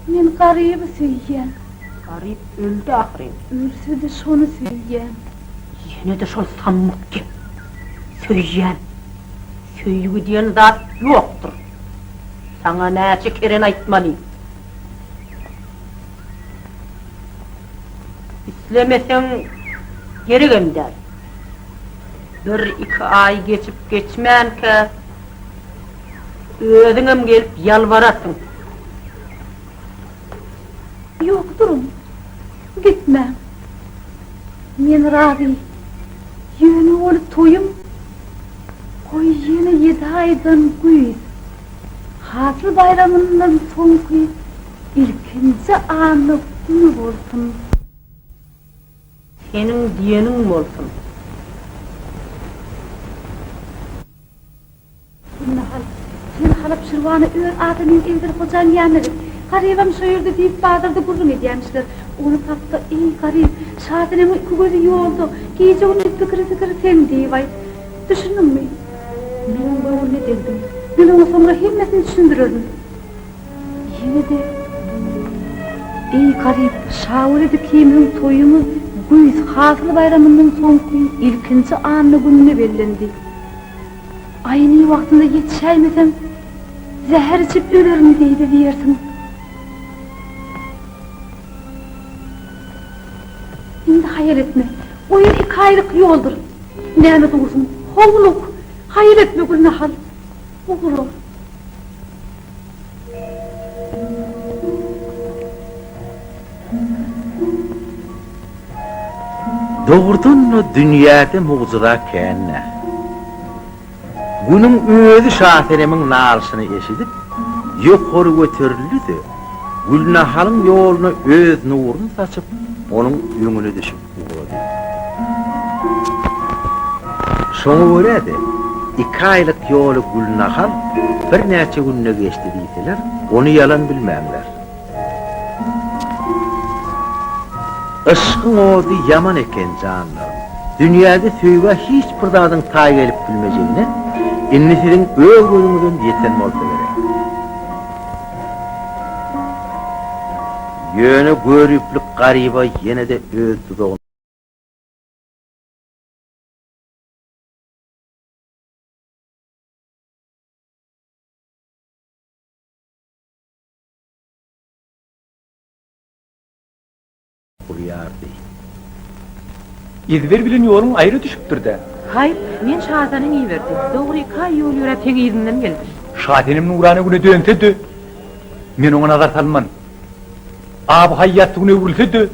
Men garibı söyleyen. Garip öldü ahirin. Ölse de şonu söyleyen. Yine de şol sammık ki. Söyleyen. Söyyüğü diyen zat yoktur. Sana näçe keren aytmalıyım. İslemesen geri gönder. Bir iki ay geçip geçmeyen ki özüngem gelip yalvarasın. Yok durun. Gitmem. Men razı. Yönü ol toyum. Koy yine 7 aydan güyüz. Hasıl bayramından soňky ilkinji anı günü bolsun. Senin diyenin bolsun. Sen halap şirvanı ör adamın evdir kocan yanır. Garibim soyurdu deyip bağdırdı gurrun ediyemmişler. Onu tapta ey garip, şahinemin iki gözü yoldu. Giyece onu tıkırı sen deyivay. Düşündün mü? Ben bana ne dedim? Ben ona sonra hemmesini düşündürürdüm. Yine de... Ey garip, şaviredi kimin toyumuz Güyüz hasılı bayramının son gün ilkinci anlı gününe bellendi. Aynı vaktinde yetişeymesem zehir içip ölürüm deydi diyersin. Şimdi hayal etme, o yer 2 aylık yoldur. Nehmet olsun, hovluk, hayal etme Gülnahal, olur. Doğurdun mu dünyada muğzılar kenne? Günün özü Şahiremin nalşını eşidip, yukarı götürüldü. Gülnahal'ın yoluna öz nurunu saçıp, onun yüngüne düşüp uğradı. Şonu öyle de, 2 aylık yolu Gülnahal bir neçe gününe geçti deydiler, onu yalan bilmemler. Işkın oğdu yaman eken canlarım. Dünyada söýge hiç bir dadın tay gelip bilmeyeceğine, innisirin öz gözümüzün yeten olsa gerek. Yönü görüplük gariba yine de öz tuzağın. Kuruyardı. İzver bilen ýolum aýry düşüpdir de. Hayır, men Şadanyň iyi verdim. Doğru 2 ay yol ýöre teň ýerinden geldim. Şadenim nurany güne dönsedi. Men oňa nazar salman. Ab haýat güne urilsedi.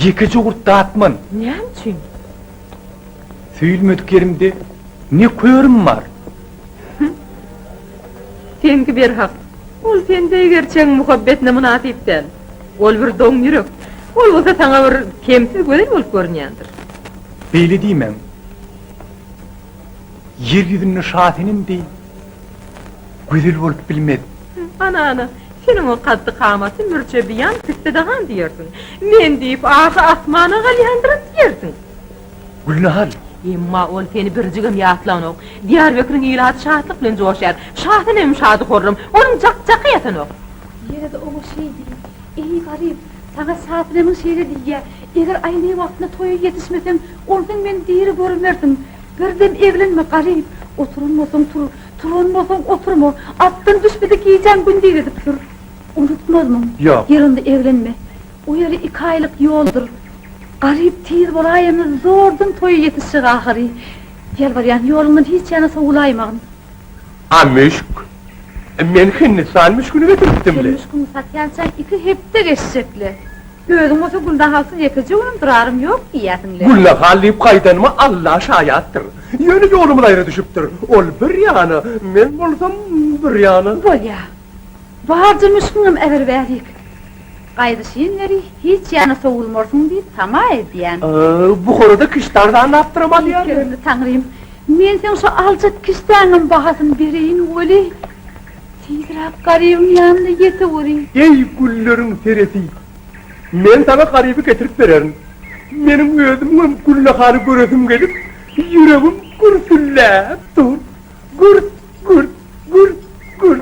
2 jogurt dağıtman. Näme üçin? Süýülmedik yerimde ne köýerim bar? Senki bir hak. Ol sende gerçek muhabbetine münasipden. Ol bir doň ýürek. Ol bolsa taňa bir kemsiz gözel bolup görünýändir. Beýle diýmem. Yer ýüzünde Şadenim diýip gözel bolup bilmez. Ana, senin o katlı kamatı mürçe biyan püstedağan diyorsun. Men deyip ağı asmana galyandıran diyorsun. Gülnahal. Emma ol seni bircigim yatlan ok. Diyarbakır'ın ilatı şahitlik bilen joşar. Şahdinim şadı horrum. Onun cak yatan ok. Yine de o şey değil. İyi garip. Sana saatlemin şeyle diye. Eğer aynı vaktinde toya yetişmesem, ondan ben diri görmerdim. Birden evlenme garip. Oturulmasın tur. Turulmasın oturma. Attın düşmedi giyeceğim gün değil edip dur. Unutmaz mı? Yok. Yarında evlenme. O yeri 2 aylık yoldur. Garip tiz bolayını zordun toya yetişecek ahiri. Gel var yani yolundan hiç yanasa ulaymağın. Amışk. Men hinni salmış günü getirdim bile. Gelmiş günü satyansan 2 hepte geçecekli. Gözüm olsa gülden halsız yakıcı onun durarım yok diyetinle. Gülnahal deyip kaydanıma Allah şayattır. Yönü yolumun ayrı düşüptür. Ol bir yanı, men bolsam bir yanı. Bol ya. Barcı müşkünüm ever verik. Gaydışıyın veri hiç yana soğulmorsun deyip tama ediyen. Bu konuda kışlardan yaptıramadı yani. Körünü tanrıyım. Men sen şu alçak kışlarının bahasını vereyim öyle. Tizrak garibim yanında yete uğrayım. Ey güllerin sereti. Men sana garibi getirip vererim. Benim özümün Gülnahal'ı göresim gelip yüreğim gürsüllep dur. Gurt, gurt, gurt, gurt.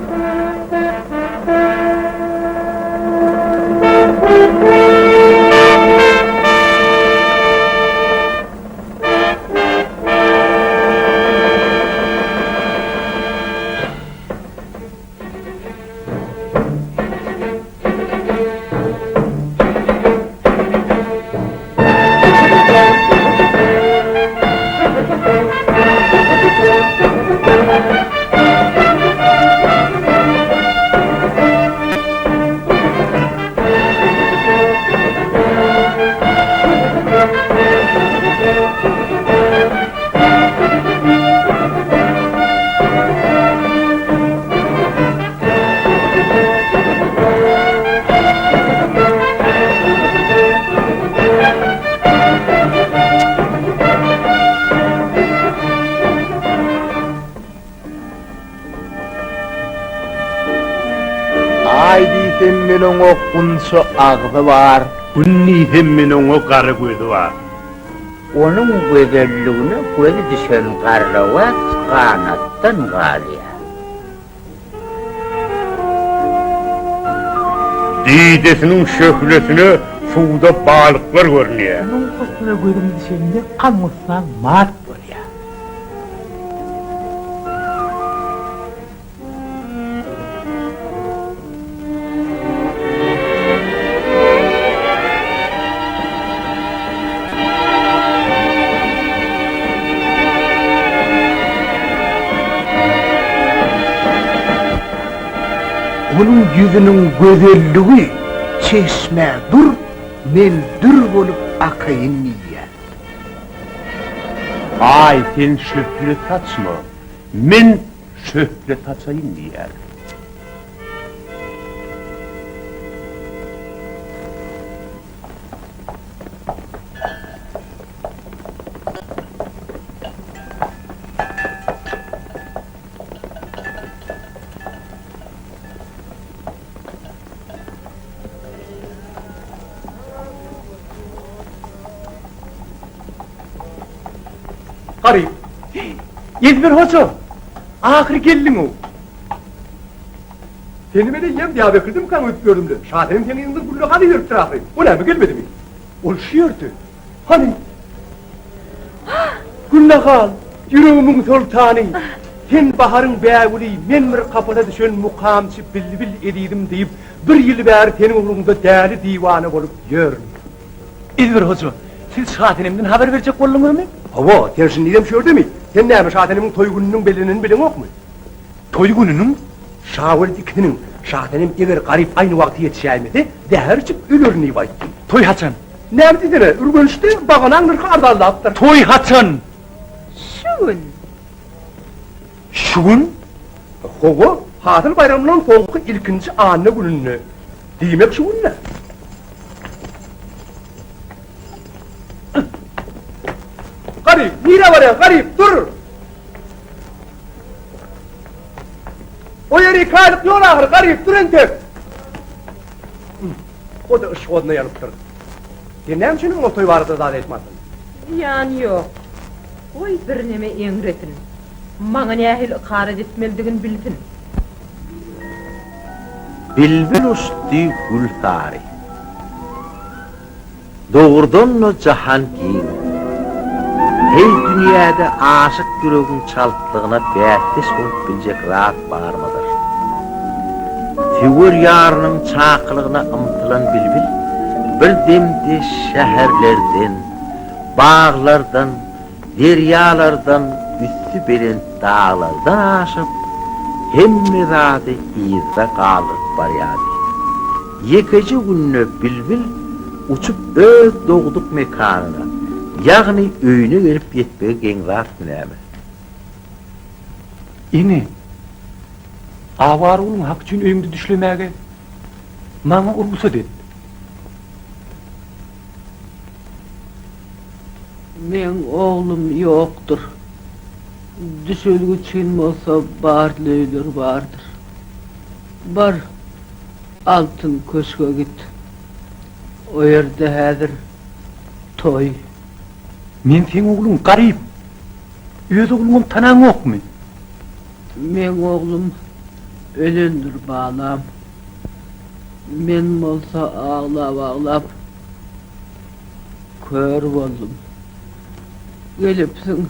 Menin o kunsu ağzı var. Günni menin o garı gözü var. Onun güzelliğine gözü düşen karlava kanattan galiya. Didesinin şöhlesine suda balıklar görünüyor. Onun kosuna gözüm düşende kalmışsan mat var ya. Onun yüzünün güzelliği çeşme dur, men dur bolup akayın niye. Ay sen şöpülü saçma. Men şöhret açayım diyer. Garip. İzmir Hoca. Ahir geldin o. Kendime de yem Diyarbakır'da mı kan öpüp gördüm de. Şahirim senin yanında kullu hadi yürüttür ahir. O ne mi gelmedi mi? Oluşuyordu. Hani? Güllahal, yüreğimin sultanı. Sen baharın beğuli, men bir kapına düşen mukamçı bilbil ediydim deyip bir yıl beri senin uğrunda değerli divanı olup yürüm. İzmir Hoca, siz şahirimden haber verecek oldunuz mu? Hava, tersin neyden şöyle mi? Sen ne mi şahitenimin toy gününün belirinin bilin yok mu? Toy gününün? Şahır dikinin, şahitenim diğer garip aynı vakti yetişeyemedi, değercik ölür nivayetti. Toy haçan. Ne mi dedine, ürgünçtü, bağınan nırkı ardalda attır. Toy haçan. Şun. Şun? Hava, hatır bayramının sonku ilkinci anne gününü. Demek şun ne? Garip, nire var ya, garip, dur! O yeri kaydık yol ahır, garip, dur ente! O da ışık oduna yanıp durdu. Dinlem için o toy vardı da etmedin. Yani yok. Oy bir neme eňretin. Maňa nähil karet etmeldigin bilsin. Bilbil usti gül tari. Doğurdan o cahan giyin. Hey dünyada aşık yüreğin çaltlığına bähtis olup bilecek rahat var mıdır? Figur yarının çaqlığına ımtılan bilbil, bir demde şehirlerden, bağlardan, deryalardan, üstü belen dağlardan aşıp, hemme zade izde qalıp barýady. Yekeci günne bilbil, uçup öz doğduk mekanına, ýagny öýüne gelip ýetmege geňzat näme? İni. Avar olun hak üçün öýümde düşlemege. Maňa urgusa dedi. Men oğlum yoktur. Düşülgüçin bolsa barlöyler vardır. Bar altın köşke git. O yerde häzir toy. Men sen oğlum garip. Öz oğlum tanan okmy? Men oğlum ölendir balam. Men bolsa ağlap kör boldum. Gelipsin.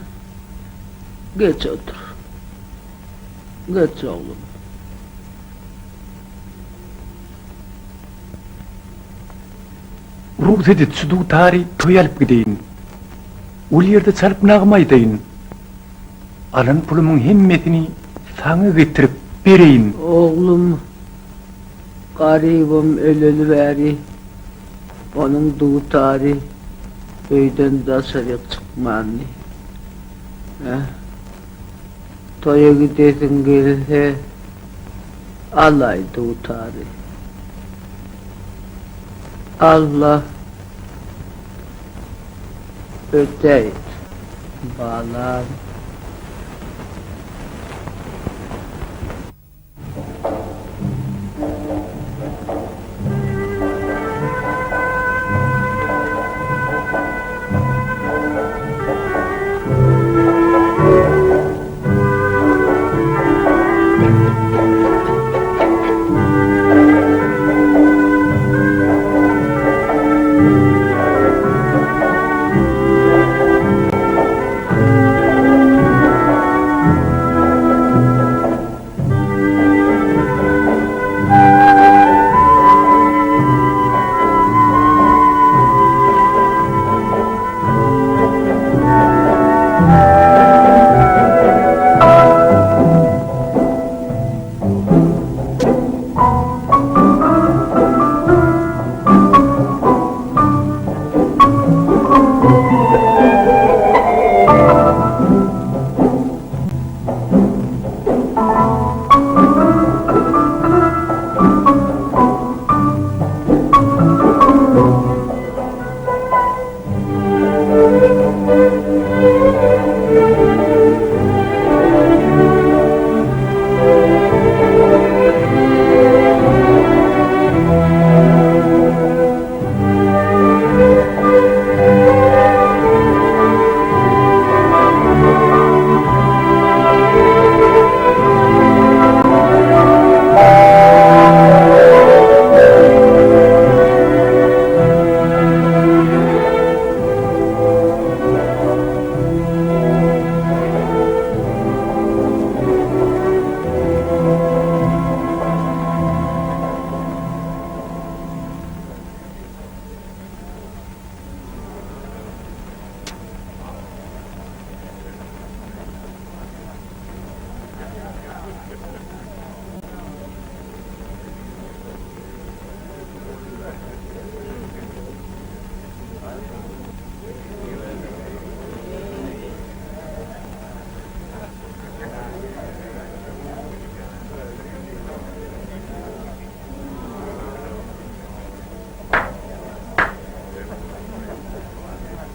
Geç otur. Geç oğlum. Ruh dedi sudu tari toy alıp gideyin. Ol yerde çalıp nağmaydayin. Alan pulumun hemmetini sana getirip bereyin. Oğlum garibim öleli beri onun duğutari öyden dışarı çıkmandı. Toya gidesin gelirse alay duğutari. Allah öteyt balam.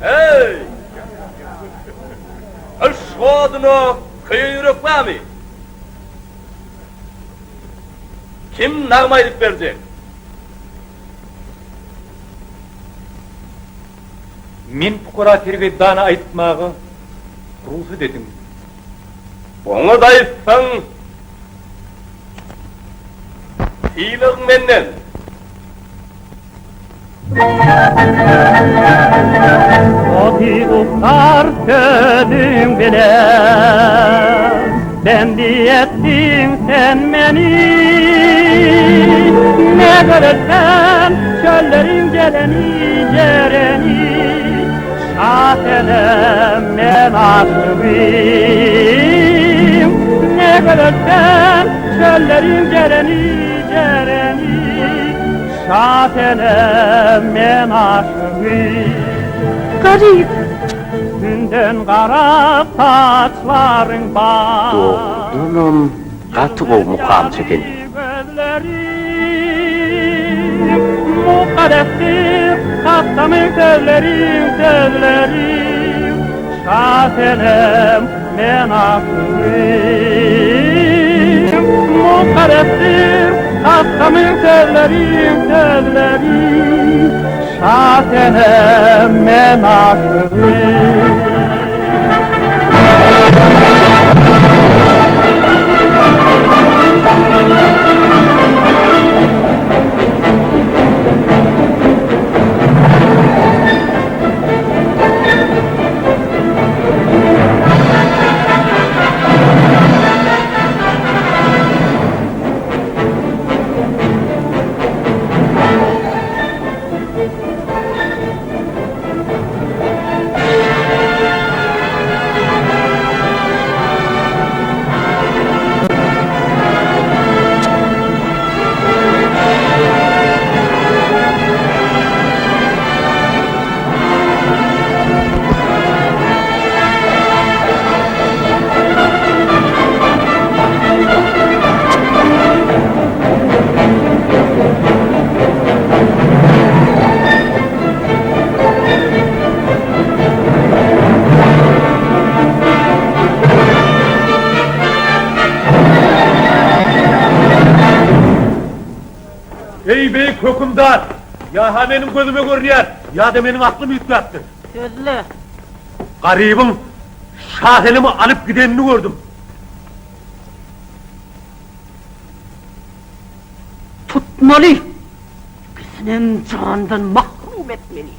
Hey! Aşkodunu köye yürek var mı? Kim nağma edip verecek? Men pukara tergeddana aytmağı ruhu dedim. Onu da etsen hileğin menden. O diyuklar sözün bile ben diyettin sen beni ne görürsen çöllerin geleni cereni şahtenem ben aşığım ne görürsen çöllerin geleni cereni şahtenem ben aşığım Garip. Günden kara saçların var Doğdunum, katı ol mukam çekin. Mukaddestir hastamın sözlerim şahtenem men aşığım Mukaddestir hastamın sözlerim şahtenem men aşığım Ey bey hükümdar! Ya ha benim gözüme görünüyor, ya da benim aklım yıprattı. Sözlü. Garibim, şahelimi alıp gidenini gördüm. Tutmalı. Kızının canından mahrum etmeli.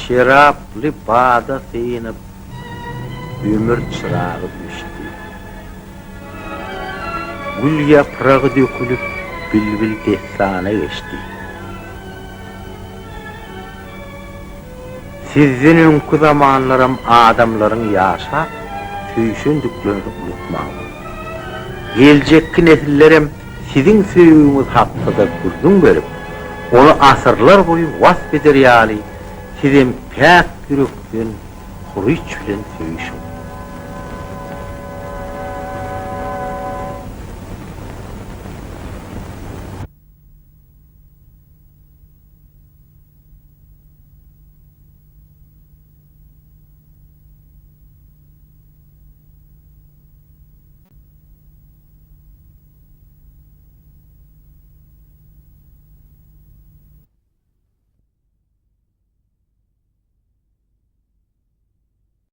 şeraplı bağda seyinip ömür çırağı düştü. Gül yaprağı dökülüp bülbül destana geçti. Sizin önkü zamanlarım adamların yaşa tüysündüklerini unutmağım. Gelecekki nesillerim sizin söýüňiz hakda gurrun berip, onu asırlar boyu vasf eder ýaly, sizin pek yürekden huruç bilen söýüşiň.